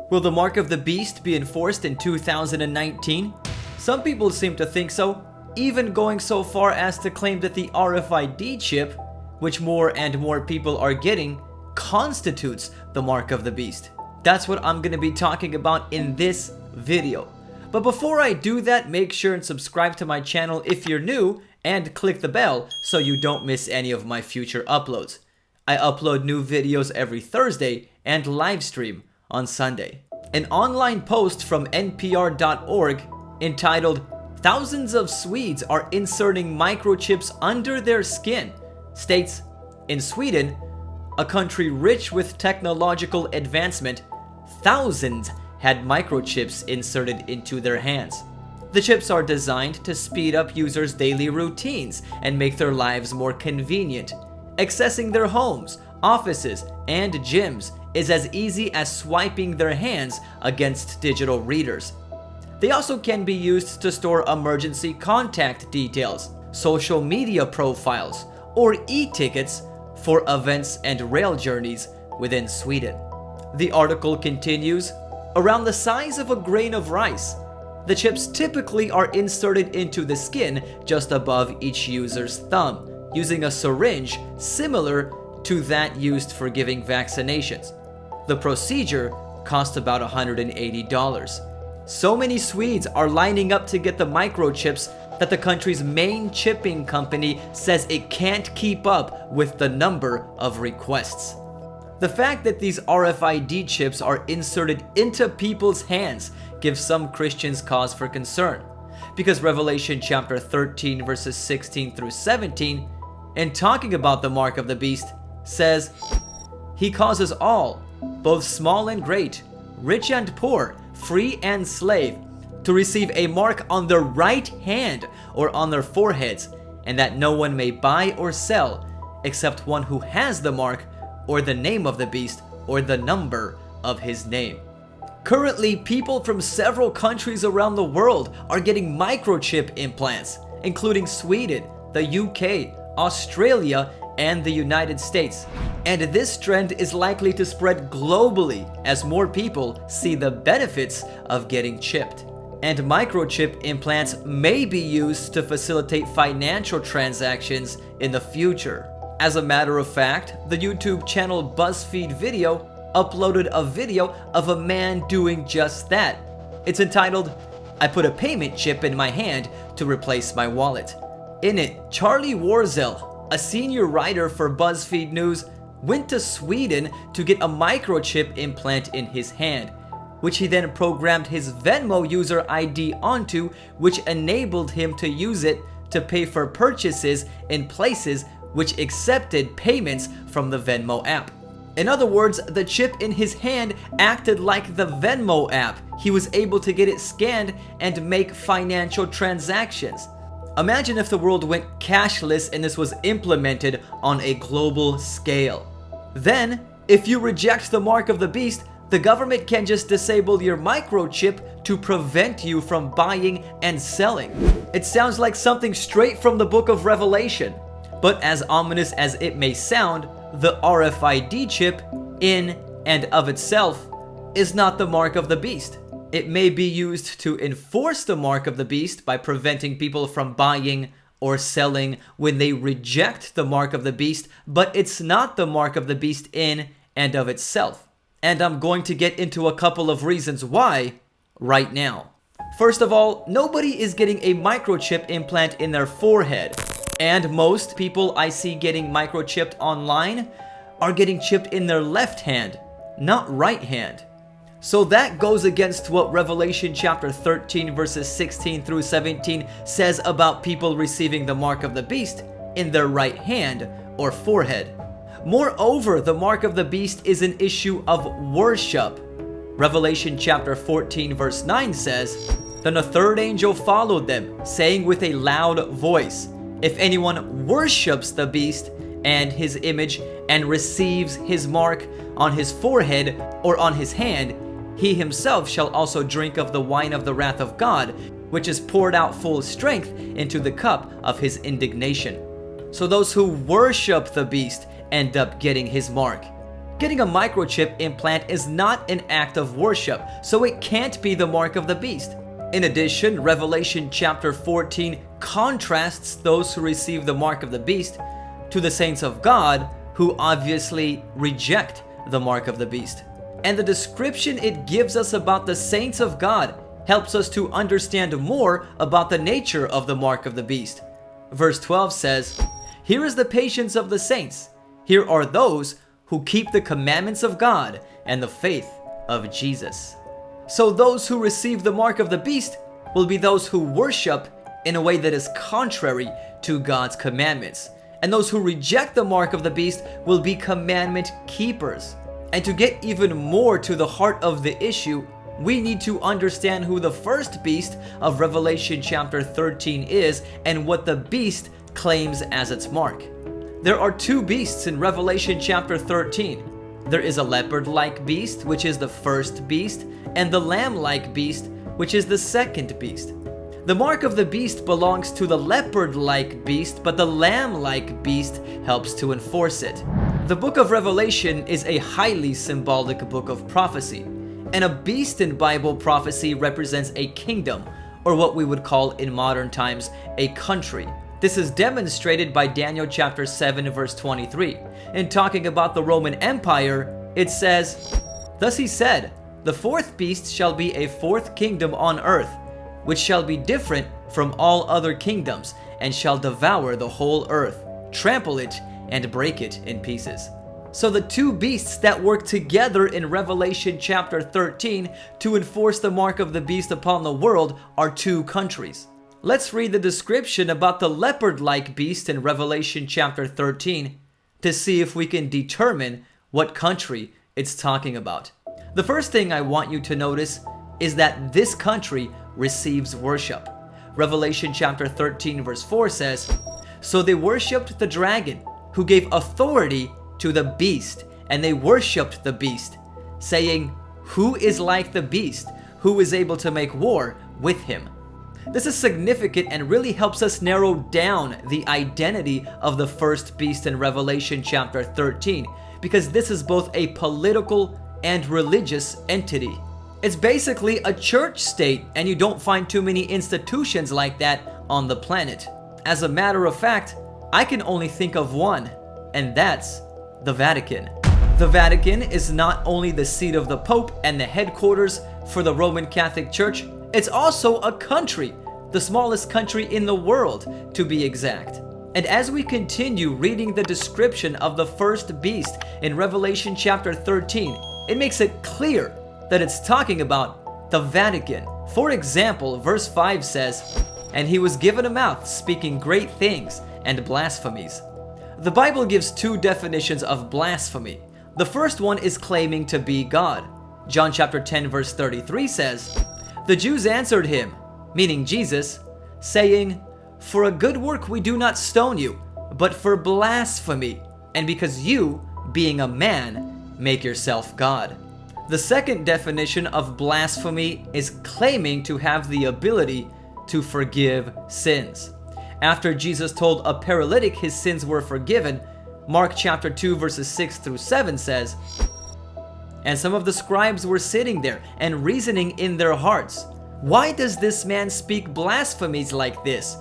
Will the mark of the beast be enforced in 2019? Some people seem to think so, even going so far as to claim that the RFID chip, which more and more people are getting, constitutes the mark of the beast. That's what I'm going to be talking about in this video. But before I do that, make sure and subscribe to my channel if you're new and click the bell so you don't miss any of my future uploads. I upload new videos every Thursday and live stream on Sunday. An online post from NPR.org entitled "Thousands of Swedes are inserting microchips under their skin" states, in Sweden, a country rich with technological advancement, thousands had microchips inserted into their hands. The chips are designed to speed up users' daily routines and make their lives more convenient. Accessing their homes, offices, and gyms is as easy as swiping their hands against digital readers. They also can be used to store emergency contact details, social media profiles, or e-tickets for events and rail journeys within Sweden. The article continues, around the size of a grain of rice, the chips typically are inserted into the skin just above each user's thumb, using a syringe similar to that used for giving vaccinations. The procedure costs about $180. So many Swedes are lining up to get the microchips that the country's main chipping company says it can't keep up with the number of requests. The fact that these RFID chips are inserted into people's hands gives some Christians cause for concern, because Revelation chapter 13 verses 16 through 17, in talking about the mark of the beast, says, "He causes all, both small and great, rich and poor, free and slave, to receive a mark on their right hand or on their foreheads, and that no one may buy or sell except one who has the mark or the name of the beast or the number of his name." Currently, people from several countries around the world are getting microchip implants, including Sweden, the UK, Australia, and the United States. And this trend is likely to spread globally as more people see the benefits of getting chipped. And microchip implants may be used to facilitate financial transactions in the future. As a matter of fact, the YouTube channel BuzzFeed Video uploaded a video of a man doing just that. It's entitled, "I put a payment chip in my hand to replace my wallet." In it, Charlie Warzel, a senior writer for BuzzFeed News, went to Sweden to get a microchip implant in his hand, which he then programmed his Venmo user ID onto, which enabled him to use it to pay for purchases in places which accepted payments from the Venmo app. In other words, the chip in his hand acted like the Venmo app. He was able to get it scanned and make financial transactions. Imagine if the world went cashless and this was implemented on a global scale. Then, if you reject the mark of the beast, the government can just disable your microchip to prevent you from buying and selling. It sounds like something straight from the book of Revelation. But as ominous as it may sound, the RFID chip, in and of itself, is not the mark of the beast. It may be used to enforce the mark of the beast by preventing people from buying or selling when they reject the mark of the beast, but it's not the mark of the beast in and of itself. And I'm going to get into a couple of reasons why right now. First of all, nobody is getting a microchip implant in their forehead. And most people I see getting microchipped online are getting chipped in their left hand, not right hand. So that goes against what Revelation chapter 13 verses 16 through 17 says about people receiving the mark of the beast in their right hand or forehead. Moreover, the mark of the beast is an issue of worship. Revelation chapter 14 verse 9 says, "Then a third angel followed them, saying with a loud voice, 'If anyone worships the beast and his image and receives his mark on his forehead or on his hand, he himself shall also drink of the wine of the wrath of God, which is poured out full strength into the cup of his indignation.'" So those who worship the beast end up getting his mark. Getting a microchip implant is not an act of worship, so it can't be the mark of the beast. In addition, Revelation chapter 14 contrasts those who receive the mark of the beast to the saints of God who obviously reject the mark of the beast. And the description it gives us about the saints of God helps us to understand more about the nature of the mark of the beast. Verse 12 says, "Here is the patience of the saints. Here are those who keep the commandments of God and the faith of Jesus." So those who receive the mark of the beast will be those who worship in a way that is contrary to God's commandments. And those who reject the mark of the beast will be commandment keepers. And to get even more to the heart of the issue, we need to understand who the first beast of Revelation chapter 13 is and what the beast claims as its mark. There are two beasts in Revelation chapter 13. There is a leopard-like beast, which is the first beast, and the lamb-like beast, which is the second beast. The mark of the beast belongs to the leopard-like beast, but the lamb-like beast helps to enforce it. The book of Revelation is a highly symbolic book of prophecy, and a beast in Bible prophecy represents a kingdom, or what we would call in modern times a country. This is demonstrated by Daniel chapter 7 verse 23. In talking about the Roman Empire, it says, "Thus he said, the fourth beast shall be a fourth kingdom on earth, which shall be different from all other kingdoms, and shall devour the whole earth, trample it, and break it in pieces." So the two beasts that work together in Revelation chapter 13 to enforce the mark of the beast upon the world are two countries. Let's read the description about the leopard-like beast in Revelation chapter 13 to see if we can determine what country it's talking about. The first thing I want you to notice is that this country receives worship. Revelation chapter 13 verse 4 says, "So they worshipped the dragon, who gave authority to the beast, and they worshipped the beast, saying, 'Who is like the beast? Who is able to make war with him?'" This is significant and really helps us narrow down the identity of the first beast in Revelation chapter 13, because this is both a political and religious entity. It's basically a church state, and you don't find too many institutions like that on the planet. As a matter of fact, I can only think of one, and that's the Vatican. The Vatican is not only the seat of the Pope and the headquarters for the Roman Catholic Church, it's also a country, the smallest country in the world to be exact. And as we continue reading the description of the first beast in Revelation chapter 13, it makes it clear that it's talking about the Vatican. For example, verse 5 says, "And he was given a mouth speaking great things and blasphemies." The Bible gives two definitions of blasphemy. The first one is claiming to be God. John chapter 10 verse 33 says, "The Jews answered him," meaning Jesus, "saying, 'For a good work we do not stone you, but for blasphemy, and because you, being a man, make yourself God.'" The second definition of blasphemy is claiming to have the ability to forgive sins. After Jesus told a paralytic his sins were forgiven, Mark chapter 2 verses 6 through 7 says, "And some of the scribes were sitting there and reasoning in their hearts, 'Why does this man speak blasphemies like this?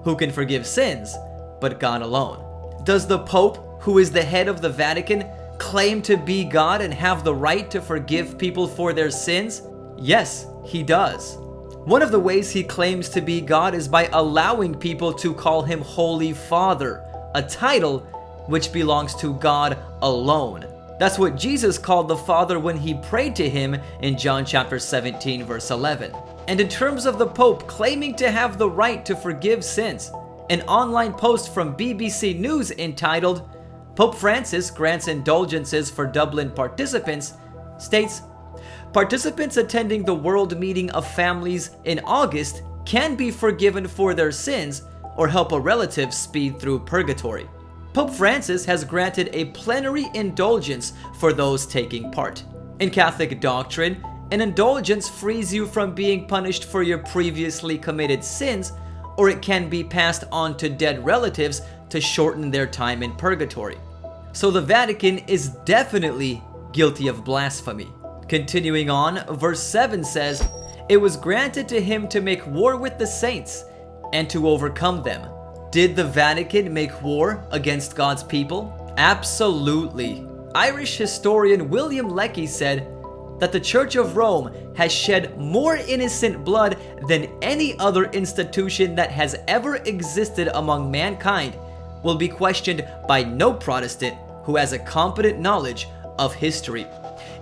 Who can forgive sins but God alone?'" Does the Pope, who is the head of the Vatican, claim to be God and have the right to forgive people for their sins? Yes, he does. One of the ways he claims to be God is by allowing people to call him Holy Father, a title which belongs to God alone. That's what Jesus called the Father when he prayed to him in John chapter 17 verse 11. And in terms of the Pope claiming to have the right to forgive sins, an online post from BBC News entitled "Pope Francis Grants Indulgences for Dublin Participants" states, "Participants attending the World Meeting of Families in August can be forgiven for their sins or help a relative speed through purgatory. Pope Francis has granted a plenary indulgence for those taking part. In Catholic doctrine, an indulgence frees you from being punished for your previously committed sins, or it can be passed on to dead relatives to shorten their time in purgatory. So the Vatican is definitely guilty of blasphemy. Continuing on, verse 7 says, "It was granted to him to make war with the saints and to overcome them." Did the Vatican make war against God's people? Absolutely. Irish historian William Lecky said that the Church of Rome has shed more innocent blood than any other institution that has ever existed among mankind will be questioned by no Protestant who has a competent knowledge of history.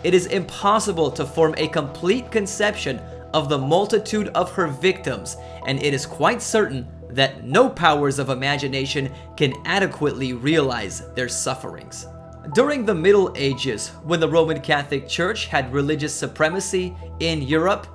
It is impossible to form a complete conception of the multitude of her victims, and it is quite certain that no powers of imagination can adequately realize their sufferings. During the Middle Ages, when the Roman Catholic Church had religious supremacy in Europe,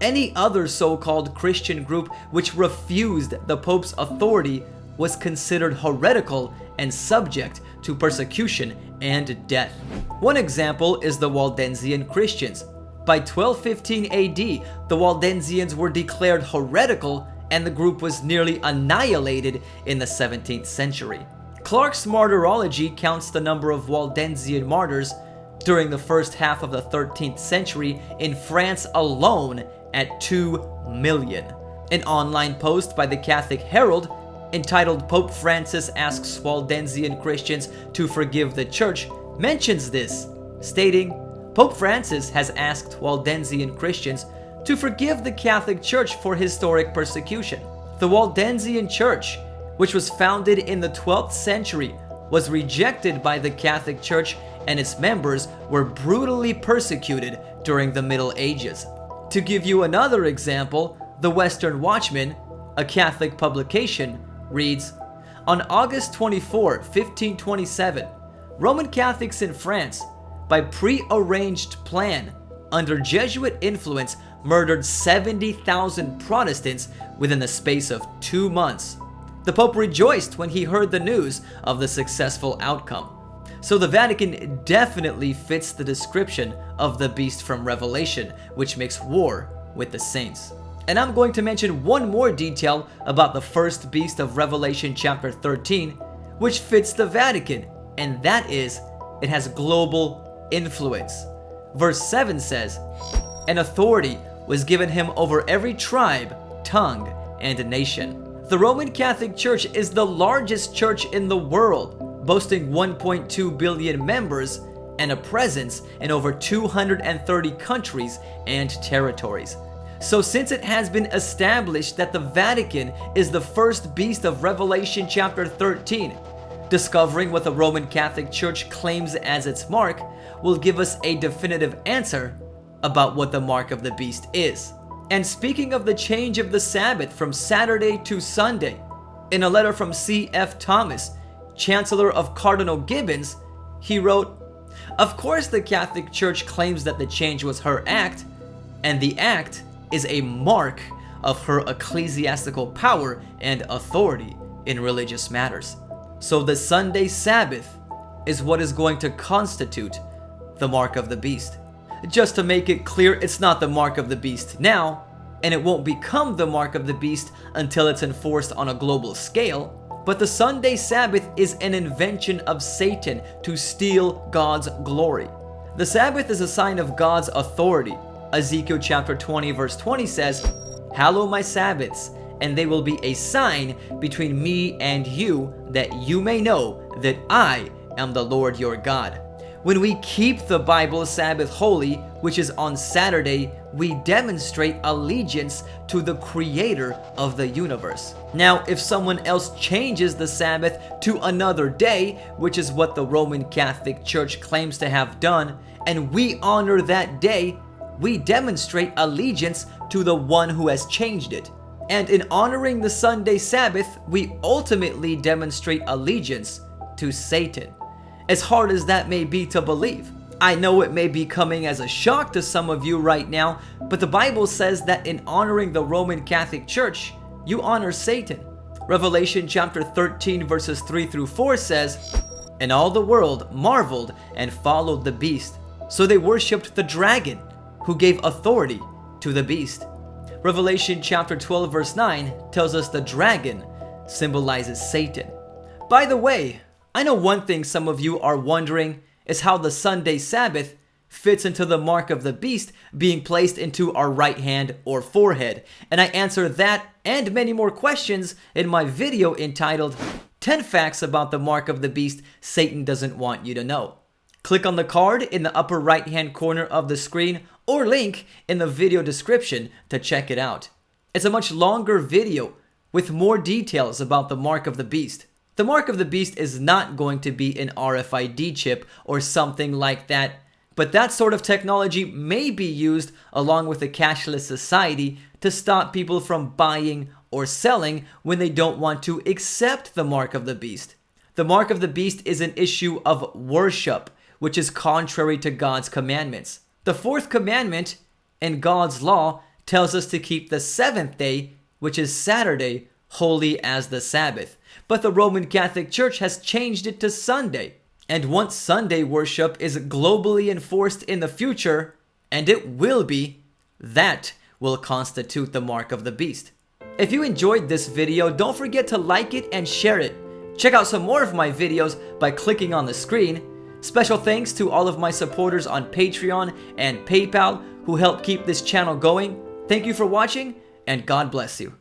any other so-called Christian group which refused the Pope's authority was considered heretical and subject to persecution and death. One example is the Waldensian Christians. By 1215 AD, the Waldensians were declared heretical and the group was nearly annihilated in the 17th century. Clarke's martyrology counts the number of Waldensian martyrs during the first half of the 13th century in France alone at 2 million. An online post by the Catholic Herald entitled "Pope Francis Asks Waldensian Christians to Forgive the Church" mentions this, stating, "Pope Francis has asked Waldensian Christians to forgive the Catholic Church for historic persecution. The Waldensian Church, which was founded in the 12th century, was rejected by the Catholic Church and its members were brutally persecuted during the Middle Ages." To give you another example, the Western Watchman, a Catholic publication, reads, "On August 24, 1527, Roman Catholics in France, by pre-arranged plan, under Jesuit influence, murdered 70,000 Protestants within the space of 2 months. The Pope rejoiced when he heard the news of the successful outcome." So the Vatican definitely fits the description of the beast from Revelation, which makes war with the saints. And I'm going to mention one more detail about the first beast of Revelation chapter 13, which fits the Vatican, and that is, it has global influence. Verse 7 says, "An authority was given him over every tribe, tongue, and nation." The Roman Catholic Church is the largest church in the world, boasting 1.2 billion members and a presence in over 230 countries and territories. So since it has been established that the Vatican is the first beast of Revelation chapter 13, discovering what the Roman Catholic Church claims as its mark will give us a definitive answer about what the mark of the beast is. And speaking of the change of the Sabbath from Saturday to Sunday, in a letter from C.F. Thomas, Chancellor of Cardinal Gibbons, he wrote, "Of course the Catholic Church claims that the change was her act, and the act is a mark of her ecclesiastical power and authority in religious matters. So the Sunday Sabbath is what is going to constitute the mark of the beast." Just to make it clear, it's not the mark of the beast now, and it won't become the mark of the beast until it's enforced on a global scale, but the Sunday Sabbath is an invention of Satan to steal God's glory. The Sabbath is a sign of God's authority. Ezekiel chapter 20 verse 20 says, "Hallow my Sabbaths, and they will be a sign between me and you, that you may know that I am the Lord your God." When we keep the Bible Sabbath holy, which is on Saturday, we demonstrate allegiance to the Creator of the universe. Now, if someone else changes the Sabbath to another day, which is what the Roman Catholic Church claims to have done, and we honor that day, we demonstrate allegiance to the one who has changed it. And in honoring the Sunday Sabbath, we ultimately demonstrate allegiance to Satan. As hard as that may be to believe. I know it may be coming as a shock to some of you right now, but the Bible says that in honoring the Roman Catholic Church, you honor Satan. Revelation chapter 13 verses 3 through 4 says, "And all the world marveled and followed the beast. So they worshipped the dragon, who gave authority to the beast." Revelation chapter 12 verse 9 tells us the dragon symbolizes Satan. By the way, I know one thing some of you are wondering is how the Sunday Sabbath fits into the mark of the beast being placed into our right hand or forehead. And I answer that and many more questions in my video entitled 10 Facts About the Mark of the Beast Satan Doesn't Want You to Know. Click on the card in the upper right hand corner of the screen or link in the video description to check it out. It's a much longer video with more details about the mark of the beast. The mark of the beast is not going to be an RFID chip or something like that, but that sort of technology may be used along with a cashless society to stop people from buying or selling when they don't want to accept the mark of the beast. The mark of the beast is an issue of worship, which is contrary to God's commandments. The fourth commandment in God's law tells us to keep the seventh day, which is Saturday, holy as the Sabbath. But the Roman Catholic Church has changed it to Sunday. And once Sunday worship is globally enforced in the future, and it will be, that will constitute the mark of the beast. If you enjoyed this video, don't forget to like it and share it. Check out some more of my videos by clicking on the screen. Special thanks to all of my supporters on Patreon and PayPal who help keep this channel going. Thank you for watching, and God bless you.